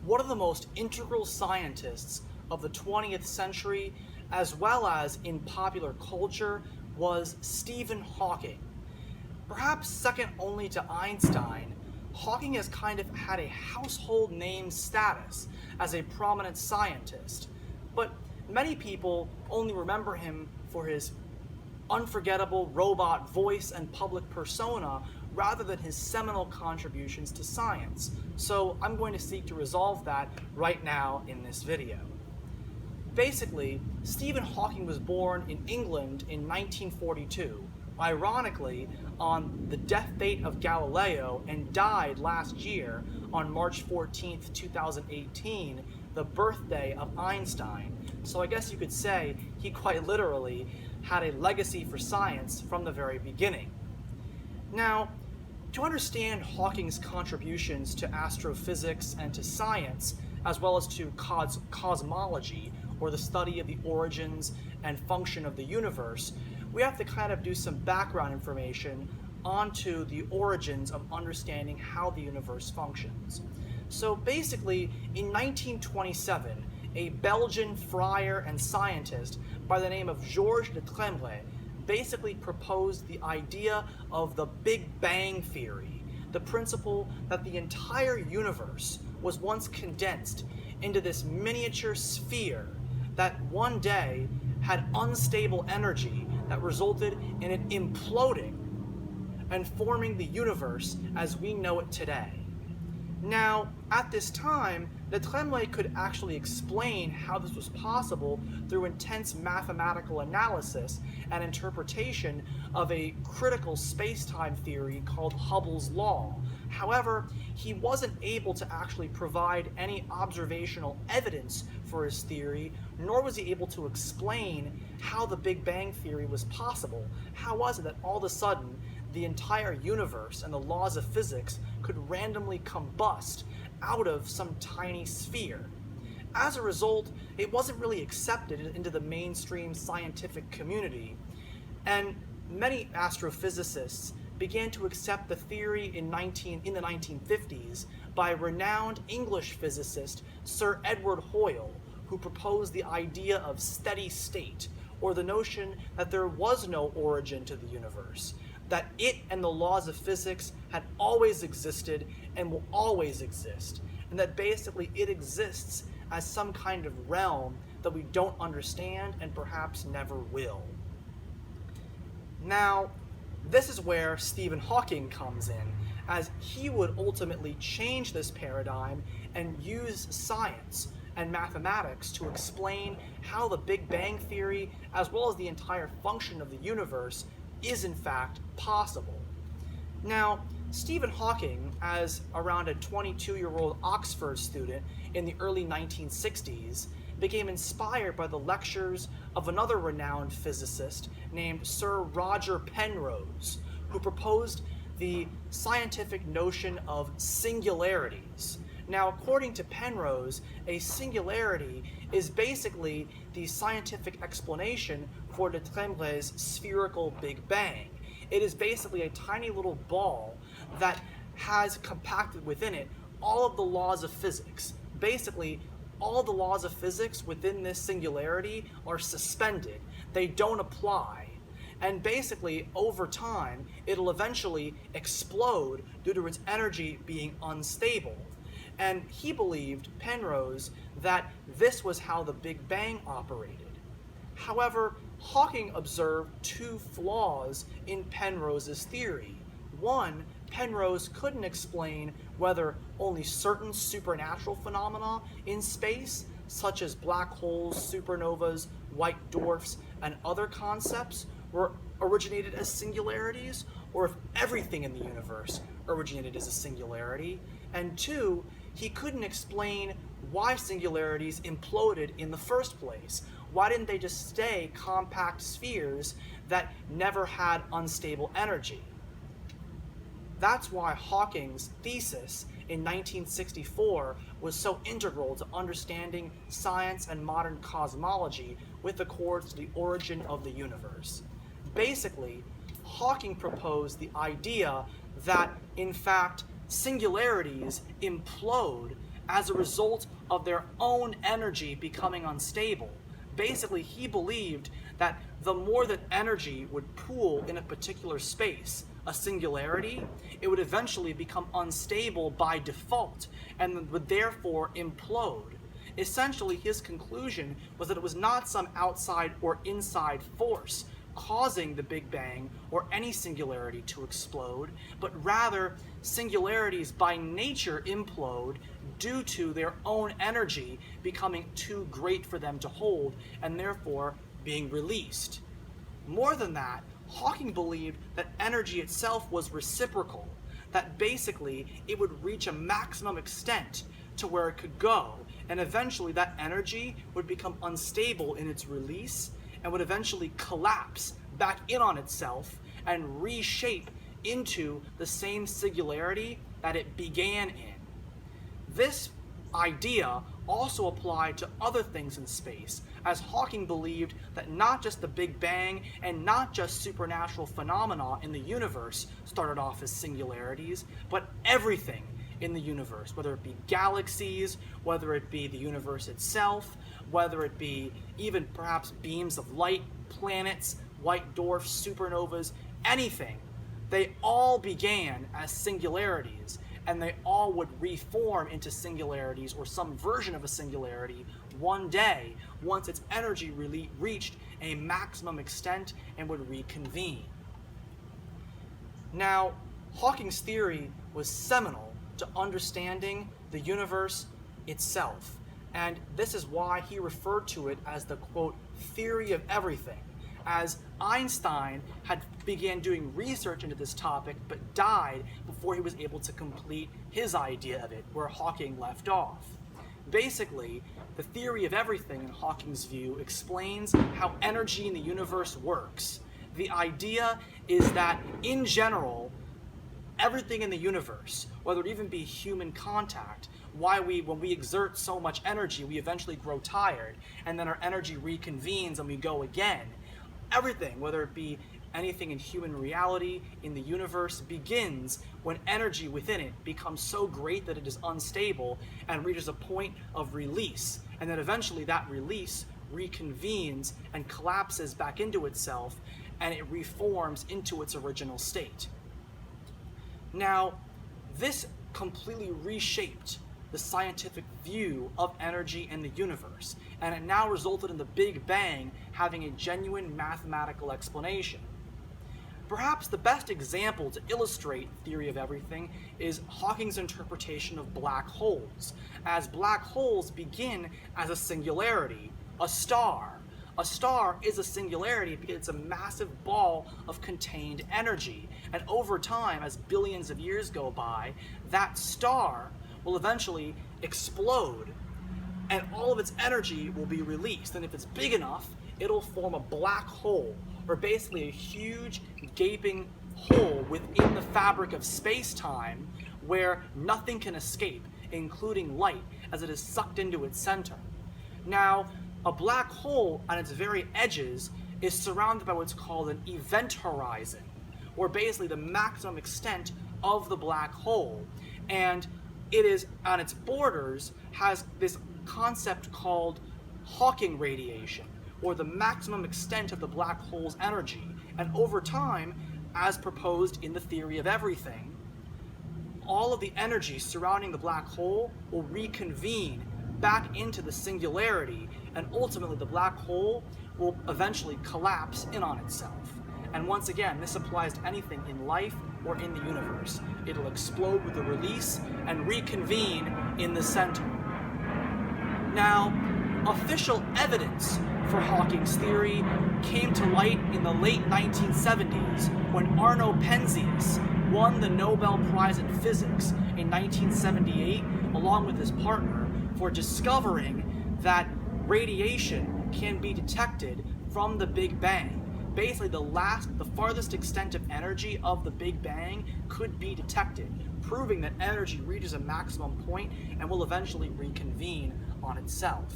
one of the most integral scientists of the 20th century, as well as in popular culture, was Stephen Hawking. Perhaps second only to Einstein, Hawking has kind of had a household name status as a prominent scientist, but many people only remember him for his unforgettable robot voice and public persona rather than his seminal contributions to science. So I'm going to seek to resolve that right now in this video. Basically, Stephen Hawking was born in England in 1942, ironically on the death date of Galileo, and died last year on March 14th, 2018, the birthday of Einstein. So I guess you could say he quite literally had a legacy for science from the very beginning. Now, to understand Hawking's contributions to astrophysics and to science, as well as to cosmology, or the study of the origins and function of the universe, we have to kind of do some background information onto the origins of understanding how the universe functions. So basically, in 1927, a Belgian friar and scientist by the name of Georges de Tremblay basically proposed the idea of the Big Bang theory, the principle that the entire universe was once condensed into this miniature sphere that one day had unstable energy that resulted in it imploding and forming the universe as we know it today. Now, at this time, de Tremblay could actually explain how this was possible through intense mathematical analysis and interpretation of a critical space-time theory called Hubbles Law. However, he wasn't able to actually provide any observational evidence for his theory, nor was he able to explain how the Big Bang theory was possible. How was it that all of a sudden the entire universe and the laws of physics could randomly combust out of some tiny sphere? As a result, it wasn't really accepted into the mainstream scientific community, and many astrophysicists began to accept the theory in the 1950s by renowned English physicist Sir Edward Hoyle, who proposed the idea of steady state, or the notion that there was no origin to the universe, that it and the laws of physics had always existed and will always exist, and that basically it exists as some kind of realm that we don't understand and perhaps never will. Now, this is where Stephen Hawking comes in, as he would ultimately change this paradigm and use science and mathematics to explain how the Big Bang theory, as well as the entire function of the universe, is in fact possible. Now, Stephen Hawking, as around a 22-year-old Oxford student in the early 1960s, became inspired by the lectures of another renowned physicist named Sir Roger Penrose, who proposed the scientific notion of singularities. Now, according to Penrose, a singularity is basically the scientific explanation for de Tremblay's spherical Big Bang. It is basically a tiny little ball that has compacted within it all of the laws of physics. Basically, all the laws of physics within this singularity are suspended. They don't apply. And basically, over time, it'll eventually explode due to its energy being unstable. And he believed, Penrose, that this was how the Big Bang operated. However, Hawking observed two flaws in Penrose's theory. One, Penrose couldn't explain whether only certain supernatural phenomena in space, such as black holes, supernovas, white dwarfs, and other concepts, were originated as singularities, or if everything in the universe originated as a singularity. And two, he couldn't explain why singularities imploded in the first place. Why didn't they just stay compact spheres that never had unstable energy? That's why Hawking's thesis in 1964 was so integral to understanding science and modern cosmology with accords to the origin of the universe. Basically, Hawking proposed the idea that, in fact, singularities implode as a result of their own energy becoming unstable. Basically, he believed that the more that energy would pool in a particular space, a singularity, it would eventually become unstable by default and would therefore implode. Essentially, his conclusion was that it was not some outside or inside force causing the Big Bang or any singularity to explode, but rather singularities by nature implode due to their own energy becoming too great for them to hold and therefore being released. More than that, Hawking believed that energy itself was reciprocal, that basically it would reach a maximum extent to where it could go, and eventually that energy would become unstable in its release and would eventually collapse back in on itself and reshape into the same singularity that it began in. This idea also applied to other things in space, as Hawking believed that not just the Big Bang and not just supernatural phenomena in the universe started off as singularities, but everything in the universe, whether it be galaxies, whether it be the universe itself, whether it be even perhaps beams of light, planets, white dwarfs, supernovas, anything. They all began as singularities, and they all would reform into singularities or some version of a singularity one day once its energy really reached a maximum extent and would reconvene. Now, Hawking's theory was seminal to understanding the universe itself, and this is why he referred to it as the, quote, theory of everything, as Einstein had began doing research into this topic but died before he was able to complete his idea of it, where Hawking left off. Basically, the theory of everything in Hawking's view explains how energy in the universe works. The idea is that, in general, everything in the universe, whether it even be human contact, when we exert so much energy, we eventually grow tired, and then our energy reconvenes and we go again. Everything, whether it be anything in human reality, in the universe, begins when energy within it becomes so great that it is unstable and reaches a point of release, and then eventually that release reconvenes and collapses back into itself, and it reforms into its original state. Now, this completely reshaped the scientific view of energy and the universe, and it now resulted in the Big Bang having a genuine mathematical explanation. Perhaps the best example to illustrate the theory of everything is Hawking's interpretation of black holes, as black holes begin as a singularity, a star. A star is a singularity because it's a massive ball of contained energy, and over time, as billions of years go by, that star will eventually explode, and all of its energy will be released. And if it's big enough, it'll form a black hole, or basically a huge gaping hole within the fabric of space-time where nothing can escape, including light, as it is sucked into its center. Now, a black hole on its very edges is surrounded by what's called an event horizon, or basically the maximum extent of the black hole. And it is, on its borders, has this concept called Hawking radiation, or the maximum extent of the black hole's energy. And over time, as proposed in the theory of everything, all of the energy surrounding the black hole will reconvene back into the singularity, and ultimately the black hole will eventually collapse in on itself. And once again, this applies to anything in life or in the universe. It'll explode with a release and reconvene in the center. Now, official evidence for Hawking's theory came to light in the late 1970s when Arno Penzias won the Nobel Prize in Physics in 1978 along with his partner for discovering that radiation can be detected from the Big Bang. Basically, the farthest extent of energy of the Big Bang could be detected, proving that energy reaches a maximum point and will eventually reconvene on itself.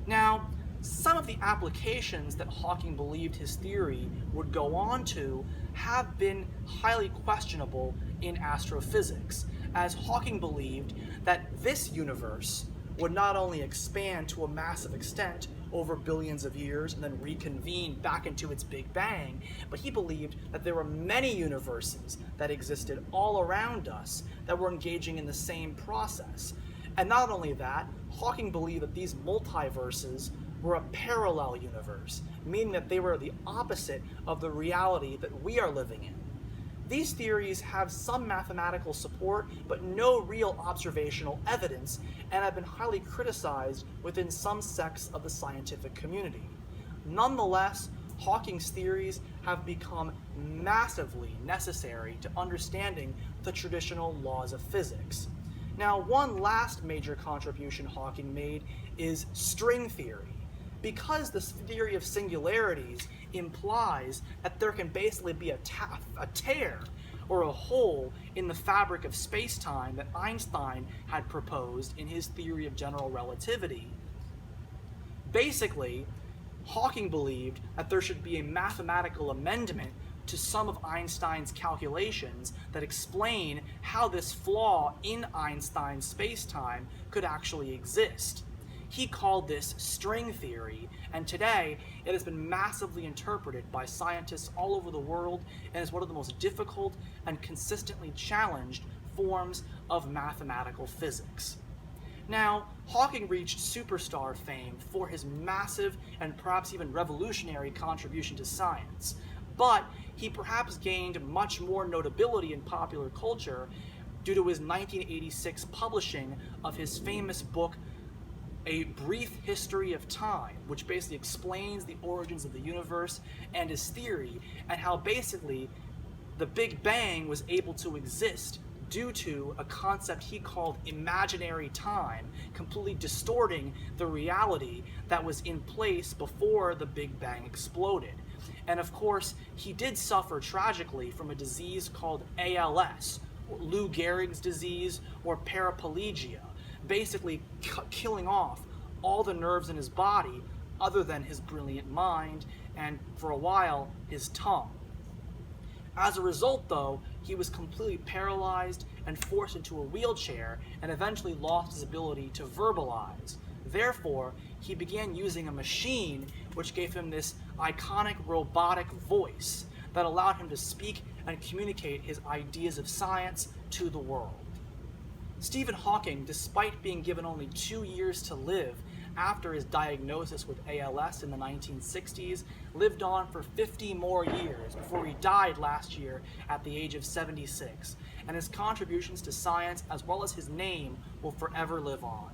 Now, some of the applications that Hawking believed his theory would go on to have been highly questionable in astrophysics, as Hawking believed that this universe would not only expand to a massive extent over billions of years and then reconvene back into its Big Bang, but he believed that there were many universes that existed all around us that were engaging in the same process. And not only that, Hawking believed that these multiverses were a parallel universe, meaning that they were the opposite of the reality that we are living in. These theories have some mathematical support, but no real observational evidence, and have been highly criticized within some sects of the scientific community. Nonetheless, Hawking's theories have become massively necessary to understanding the traditional laws of physics. Now, one last major contribution Hawking made is string theory. Because this theory of singularities implies that there can basically be a tear or a hole in the fabric of space-time that Einstein had proposed in his theory of general relativity. Basically, Hawking believed that there should be a mathematical amendment to some of Einstein's calculations that explain how this flaw in Einstein's space-time could actually exist. He called this string theory, and today it has been massively interpreted by scientists all over the world and is one of the most difficult and consistently challenged forms of mathematical physics. Now, Hawking reached superstar fame for his massive and perhaps even revolutionary contribution to science, but he perhaps gained much more notability in popular culture due to his 1986 publishing of his famous book, A Brief History of Time, which basically explains the origins of the universe and his theory, and how basically the Big Bang was able to exist due to a concept he called imaginary time, completely distorting the reality that was in place before the Big Bang exploded. And of course, he did suffer tragically from a disease called ALS, or Lou Gehrig's disease, or paraplegia, basically killing off all the nerves in his body other than his brilliant mind and, for a while, his tongue. As a result, though, he was completely paralyzed and forced into a wheelchair and eventually lost his ability to verbalize. Therefore, he began using a machine which gave him this iconic robotic voice that allowed him to speak and communicate his ideas of science to the world. Stephen Hawking, despite being given only 2 years to live after his diagnosis with ALS in the 1960s, lived on for 50 more years before he died last year at the age of 76, and his contributions to science as well as his name will forever live on.